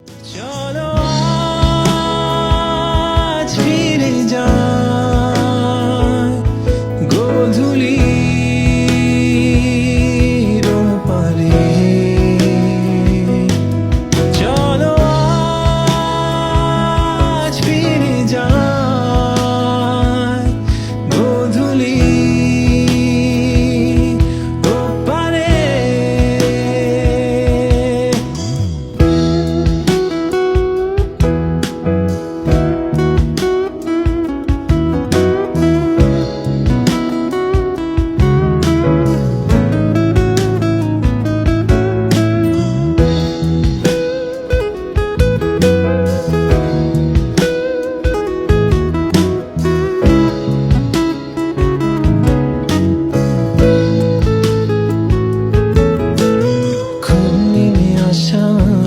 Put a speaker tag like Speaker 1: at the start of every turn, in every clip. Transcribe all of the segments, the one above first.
Speaker 1: চলো আজ ফিরে যাই গোধূলির ওপারে। চলো আজ ফিরে যাই গোধূলির ওপারে।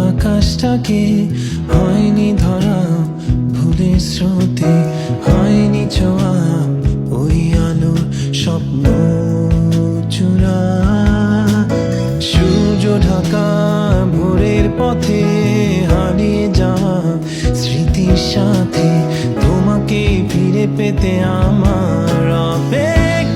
Speaker 1: আকাশটাকে হয়নি ধরা ভুলের স্রোতে, হয়নি ছোঁয়া ওই আলোর স্বপ্ন চূড়া। সূর্য ঢাকা ভোরের পথে হারিয়ে যাওয়া স্মৃতির সাথে তোমাকে ফিরে পেতে আমার অপেক্ষা।